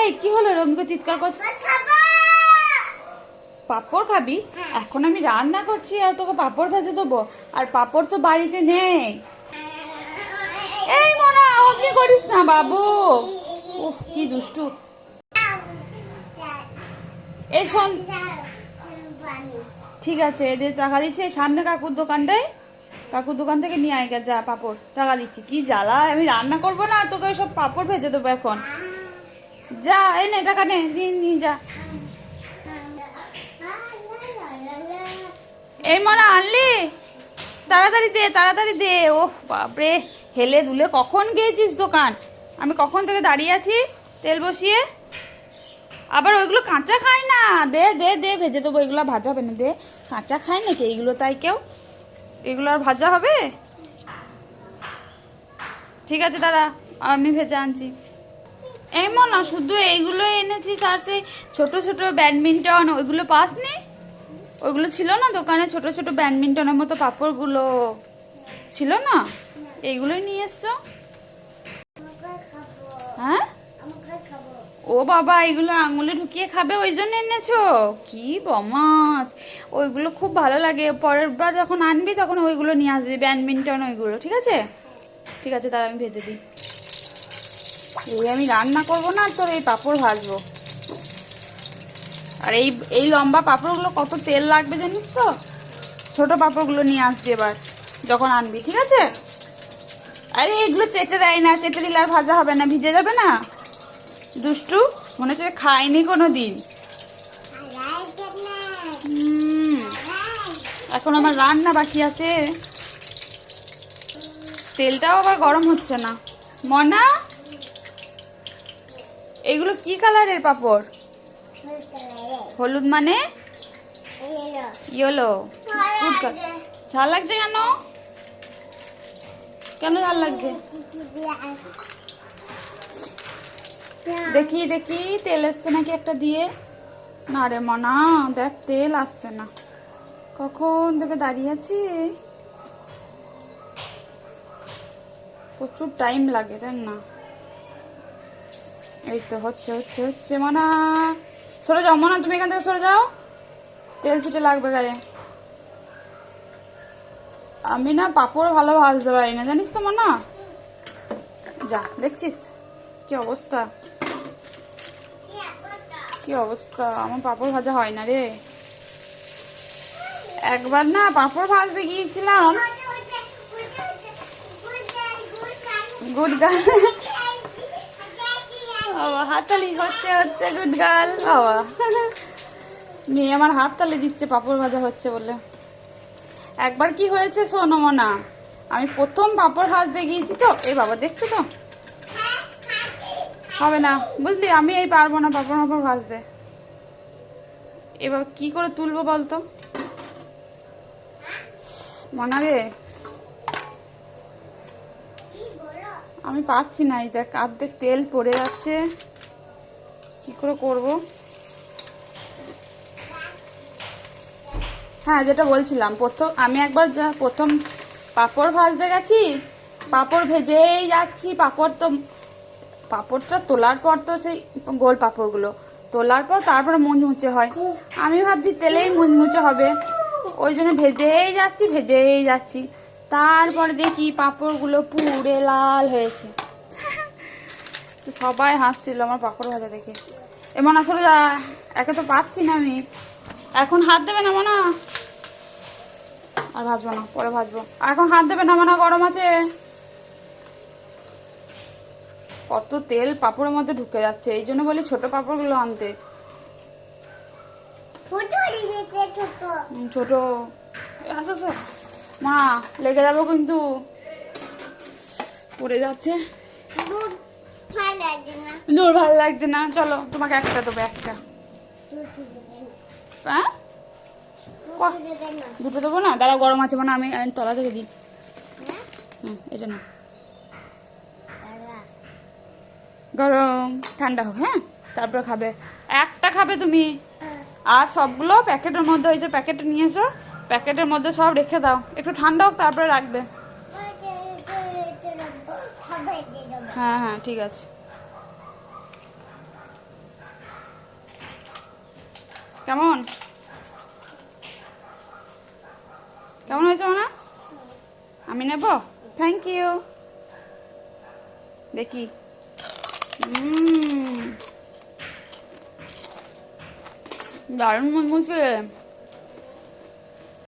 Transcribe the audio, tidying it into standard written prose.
এই কি হলো রমিকে চিৎকার করছ? পাপড় খাবি? এখন আমি রান্না করছি আর তোকে পাপড় ভেজে দেবো, আর পাপড় তো বাড়িতে নেই। এই মোনা অমনি করিস না বাবু, উফ কি দুষ্টু। এই শোন, ঠিক আছে এদের টাকা দিচ্ছে সামনে কাকুর দোকানটায়, কাকুর দোকান থেকে নিয়ে আয় যা পাপড়, টাকা দিচ্ছি। কি জ্বালা, আমি রান্না করবো না, তোকে সব পাপড় ভেজে দেবো এখন। যা এই নে টাকা নে, নিয়ে যা। এই মনা আনলি? তাড়াতাড়ি দে তাড়াতাড়ি দে। ওহ বাপরে, হেলে দুলে কখন গিয়েছিস দোকান? আমি কখন থেকে দাঁড়িয়ে আছি তেল বসিয়ে। আবার ওইগুলো কাঁচা খাই না, দে দে দে ভেজে দেবো। এগুলো ভাজা হবে না, দে। কাঁচা খায় নাকি এইগুলো? তাই কেউ এগুলো আর ভাজা হবে? ঠিক আছে দাঁড়া, আমি ভেজে আনছি। এমন না শুধু এইগুলো এনেছিস আর সেই ছোট ছোট ব্যাডমিন্টন ওইগুলো পাসনি? ওইগুলো ছিল না দোকানে, ছোট ছোট ব্যাডমিন্টনের মতো পাপড়গুলো ছিল না? এইগুলোই নিয়ে এসছো? হ্যাঁ ও বাবা, এগুলো আঙুলে ঢুকিয়ে খাবে ওই জন্য এনেছো? কি বমাস, ওইগুলো খুব ভালো লাগে। পরের বার যখন আনবি তখন ওইগুলো নিয়ে আসবি, ব্যাডমিন্টন ওইগুলো। ঠিক আছে ঠিক আছে, তাহলে আমি ভেজে দিই। এই আমি রান্না করবো না, তোর এই পাঁপড় ভাজবো। আর এই লম্বা পাঁপড়গুলো কত তেল লাগবে জানিস তো? ছোট পাঁপড়গুলো নিয়ে আসবি এবার যখন আনবি, ঠিক আছে? আরে এগুলো চেটে দেয় না, চেটে দিলে আর ভাজা হবে না, ভিজে যাবে না। দুষ্টু, মনে হচ্ছে খাইনি কোনো দিন। এখন আমার রান্না বাকি আছে, তেলটাও আবার গরম হচ্ছে না। মনা, এগুলো কি কালারের পাপড়? হলুদ মানে? ইয়েলো। ঝাল লাগছে কেন? কেন ঝাল লাগছে? দেখি দেখি তেল আসছে নাকি একটা দিয়ে। না রে মনা, দেখ তেল আসছে না, কখন থেকে দাঁড়িয়ে আছি। প্রচুর টাইম লাগে তাই না? এই তো হচ্ছে হচ্ছে হচ্ছে। মনা সরে যাও, মনা তুমি এখান থেকে সরে যাও, তেল ছিটে লাগবে গায়ে। আমি না পাপড় ভালো ভাজতে পারি না জানিস তো মনা। যা দেখছিস কি অবস্থা, কি অবস্থা, আমার পাপড় ভাজা হয় না রে। একবার না পাপড় ভাজতে গিয়েছিলাম, গুড গার্ল হাততালি হচ্ছে হচ্ছে, গুড গার্ল বাবা। মেয়ে আমার হাততালি দিচ্ছে পাপড় ভাজা হচ্ছে বলে। একবার কি হয়েছে শোনো মনা, আমি প্রথম পাপড় ভাজতে গিয়েছি তো, এই বাবা দেখছো তো, হবে না বুঝলি, আমি এই পারবো না পাপড় পাপড় ভাজতে। এবার কি করে তুলবো বলতো মনা রে, আমি পাচ্ছি না। এই দেখ অর্ধেক তেল পড়ে যাচ্ছে, কি করে করব? হ্যাঁ যেটা বলছিলাম, আমি একবার প্রথম পাপড় ভাজতে গেছি, পাপড় ভেজেই যাচ্ছি, পাপড়টা তোলার পর তো সেই গোল পাপড়গুলো তোলার পর তারপরে মুচমুচে হয়, আমি ভাবছি তেলেই মুচমুচে হবে, ওই জন্য ভেজেই যাচ্ছি। তারপরে দেখি পাপড়গুলো পুড়ে লাল হয়েছে। তো সবাই হাসছিল আমার পাপড় ভাজা দেখে। এমন আসলে একে তো পাচ্ছি না আমি। এখন হাত দেবে না মনা, আর ভাজবো না, পরে ভাজবো। আর এখন হাত দেবে না মনা, গরম আছে। কত তেল পাপড়ের মধ্যে ঢুকে যাচ্ছে, এই জন্য বলি ছোট পাপড়গুলো আনতে। ছোট আসো মা, লেগে যাবো কিন্তু, পড়ে যাচ্ছে। দূর ভালো লাগছে না, চলো তোমাকে একটা দেবো, একটা। হ্যাঁ দুটো দেবো না, দাঁড়াও গরম আছে মানে আমি তলা থেকে দিই। এটা না গরম, ঠান্ডা হোক, হ্যাঁ তারপরে খাবে। একটা খাবে তুমি, আর সবগুলো প্যাকেটের মধ্যে হয়েছে, প্যাকেটে নিয়ে এসো, প্যাকেটের মধ্যে সব রেখে দাও, একটু ঠান্ডা হোক তারপরে রাখবে। হ্যাঁ হ্যাঁ ঠিক আছে। কেমন কেমন হয়েছে না? আমি নেব। Thank you. দেখি। দারুণ মুচমুচে।